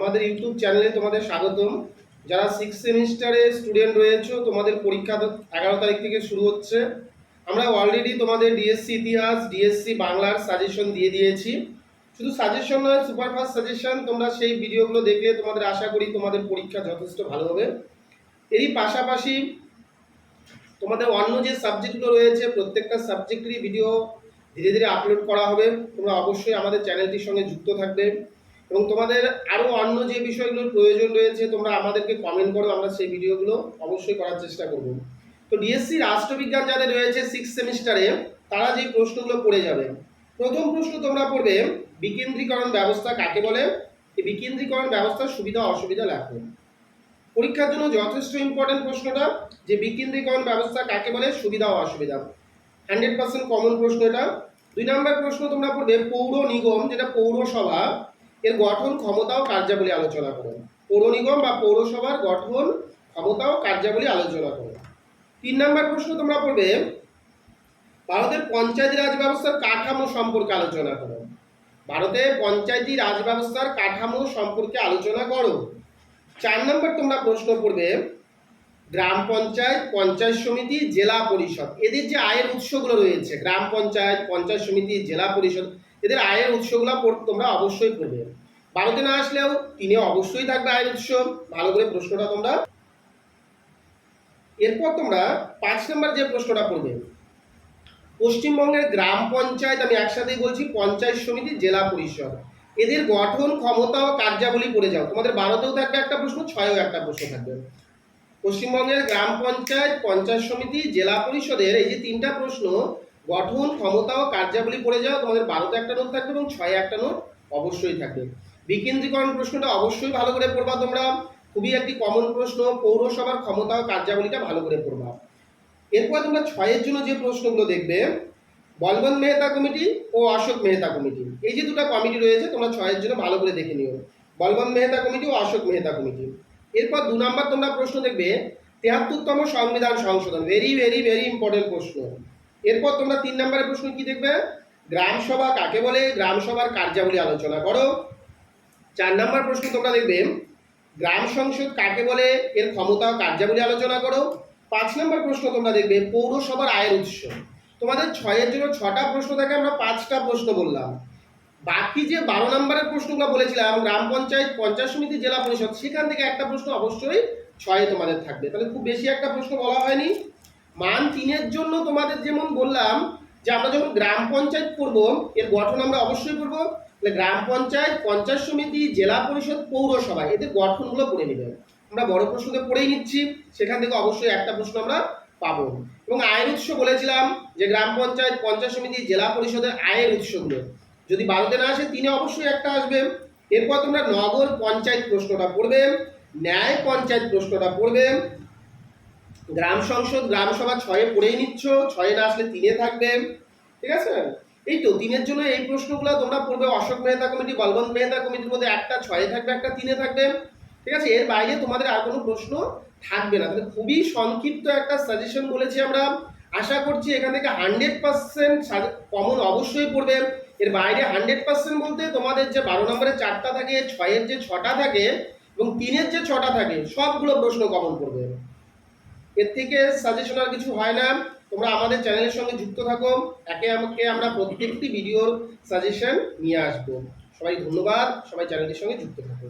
আমাদের ইউটিউব চ্যানেলে তোমাদের স্বাগতম। যারা 6 সেমিস্টারে স্টুডেন্ট রয়েছে, তোমাদের পরীক্ষা 11 তারিখ থেকে শুরু হচ্ছে। আমরা অলরেডি তোমাদের ডিএসসি ইতিহাস, ডিএসসি বাংলার সাজেশন দিয়ে দিয়েছি। শুধু সাজেশন নয়, সুপারফাস্ট সাজেশন। তোমরা সেই ভিডিওগুলো দেখলে তোমাদের আশা করি তোমাদের পরীক্ষা যথেষ্ট ভালো হবে। এরই পাশাপাশি তোমাদের অন্য যে সাবজেক্টগুলো রয়েছে, প্রত্যেকটা সাবজেক্টেরই ভিডিও ধীরে ধীরে আপলোড করা হবে। তোমরা অবশ্যই আমাদের চ্যানেলটির সঙ্গে যুক্ত থাকবে এবং তোমাদের আরও অন্য যে বিষয়গুলোর প্রয়োজন রয়েছে তোমরা আমাদেরকে কমেন্ট করো, আমরা সেই ভিডিওগুলো অবশ্যই করার চেষ্টা করব। তো ডিএসসি রাষ্ট্রবিজ্ঞান যাদের রয়েছে 6 সেমিস্টারে, তারা যে প্রশ্নগুলো পড়ে যাবে, প্রথম প্রশ্ন তোমরা পড়বে বিকেন্দ্রীকরণ ব্যবস্থা কাকে বলে। এই বিকেন্দ্রীকরণ ব্যবস্থার সুবিধা অসুবিধা লেখো। পরীক্ষার জন্য যথেষ্ট ইম্পর্টেন্ট প্রশ্নটা, যে বিকেন্দ্রীকরণ ব্যবস্থা কাকে বলে, সুবিধা ও অসুবিধা। 100% কমন প্রশ্ন এটা। 2 নম্বর প্রশ্ন তোমরা পড়বে পৌর নিগম, যেটা পৌরসভা, এর গঠন, ক্ষমতা ও কার্যাবলী আলোচনা করো। পৌর নিগম বা পৌরসভার গঠন, ক্ষমতা ও কার্যাবলী আলোচনা করো। 3 নম্বর প্রশ্ন তোমরা পড়বে ভারতের পঞ্চায়েতি রাজ ব্যবস্থার কাঠামো সম্পর্কে আলোচনা করো। ভারতে পঞ্চায়েতি রাজ ব্যবস্থার কাঠামো সম্পর্কে আলোচনা করো। 4 নম্বর তোমরা প্রশ্ন পড়বে গ্রাম পঞ্চায়েত, পঞ্চায়েত সমিতি, জেলা পরিষদ, এদের যে আয়ের উৎসগুলো রয়েছে, গ্রাম পঞ্চায়েত, পঞ্চায়েত সমিতি, জেলা পরিষদ, এদের আয়ের উৎসগুলো তোমরা অবশ্যই পড়বে। ভারতে না আসলেও তিনে অবশ্যই থাকবে আয়ের উৎস। ভালো করে প্রশ্নটা তোমরা। এরপর তোমরা 5 নম্বর যে প্রশ্নটা পড়বে, পশ্চিমবঙ্গের গ্রাম পঞ্চায়েত, আমি একসাথেই বলছি, পঞ্চায়েত সমিতি, জেলা পরিষদ, এদের গঠন, ক্ষমতা ও কার্যাবলী পড়ে যাও। তোমাদের 12তেও থাকবে একটা প্রশ্ন, 6এও একটা প্রশ্ন থাকবে। পশ্চিমবঙ্গের গ্রাম পঞ্চায়েত, পঞ্চায়েত সমিতি, জেলা পরিষদের এই যে 3টা প্রশ্ন, গঠন, ক্ষমতা ও কার্যাবলী পড়ে যাও। তোমাদের 12তে একটা নোট থাকবে এবং 6এ একটা নোট অবশ্যই থাকবে। বিকেন্দ্রীকরণ প্রশ্নটা অবশ্যই ভালো করে পড়বা তোমরা, খুবই একটি কমন প্রশ্ন। পৌরসভার ক্ষমতা ও কার্যাবলীটা ভালো করে পড়বা। এরপর তোমরা 6এর জন্য যে প্রশ্নগুলো দেখবে, বলবন্ত মেহতা কমিটি ও অশোক মেহতা কমিটি, এই যে দুটো কমিটি রয়েছে, তোমরা 6এর জন্য ভালো করে দেখে নিও, বলবন্ত মেহতা কমিটি ও অশোক মেহতা কমিটি। এরপর 2 নম্বর তোমরা প্রশ্ন দেখবে 73তম সংবিধান সংশোধন, ভেরি ভেরি ভেরি ইম্পর্টেন্ট প্রশ্ন। এরপর তোমরা 3 নম্বরের প্রশ্ন কি দেখবে, গ্রাম সভা কাকে বলে, গ্রাম সভার কার্যাবলী আলোচনা করো। 4 নম্বর প্রশ্ন তোমরা দেখবে গ্রাম সংসদ কাকে বলে, এর ক্ষমতা ও কার্যাবলী আলোচনা করো। 5 নম্বর প্রশ্ন তোমরা দেখবে পৌরসভার আয়ের উৎস। তোমাদের 6এর জন্য 6টা প্রশ্ন থাকে, আমরা 5টা প্রশ্ন বললাম। বাকি যে 12 নম্বরের প্রশ্নগুলো বলেছিলাম, গ্রাম পঞ্চায়েত, পঞ্চায়েত সমিতি, জেলা পরিষদ, সেখান থেকে একটা প্রশ্ন অবশ্যই 6এ তোমাদের থাকবে। তাহলে খুব বেশি একটা প্রশ্ন বলা হয়নি। মান 3-এর জন্য তোমাদের যেমন বললাম যে আমরা যখন গ্রাম পঞ্চায়েত করব, এর গঠন আমরা অবশ্যই করব। তাহলে গ্রাম পঞ্চায়েত, পঞ্চায়েত সমিতি, জেলা পরিষদ, পৌরসভা, এদের গঠনগুলো পড়ে নেবেন। আমরা বড় প্রশ্নতে পড়েই নিচ্ছি, সেখান থেকে অবশ্যই একটা প্রশ্ন আমরা পাবো। এবং আয়ের উৎস বলেছিলাম যে গ্রাম পঞ্চায়েত, পঞ্চায়েত সমিতি, জেলা পরিষদের আয়ের উৎসগুলো, যদি 12তে না আসে 3-এ অবশ্যই একটা আসবে। এরপর তোমরা নগর পঞ্চায়েত প্রশ্নটা পড়বে, ন্যায় পঞ্চায়েত প্রশ্নটা পড়বে, গ্রাম সংসদ, গ্রাম সভা 6এ পড়েই নিচ্ছ, 6এ না আসলে 3-এ থাকবে। ঠিক আছে, এই তো 3-এর জন্য এই প্রশ্নগুলো তোমরা পড়বে। অশোক মেহতা কমিটি, বলবন্ত মেহতা কমিটির মধ্যে একটা 6-এ থাকবে, একটা 3-এ থাকবে। ঠিক আছে, এর বাইরে তোমাদের আর কোনো প্রশ্ন থাকবে না। তাহলে খুবই সংক্ষিপ্ত একটা সাজেশন বলেছি আমরা। আশা করছি এখান থেকে 100% কমন অবশ্যই পড়বে। এর বাইরে 100% বলতে তোমাদের যে 12 নম্বরের 4টা থাকে, 6-এর যে 6টা থাকে এবং 3-এর যে 6টা থাকে, সবগুলো প্রশ্ন কমন পড়বে। এর থেকে সাজেশন আর কিছু হয় না। তোমরা আমাদের চ্যানেলের সঙ্গে যুক্ত থাকো, একে আমাকে আমরা প্রত্যেকটি ভিডিওর সাজেশন নিয়ে আসবো। সবাই ধন্যবাদ, সবাই চ্যানেলটির সঙ্গে যুক্ত থাকো।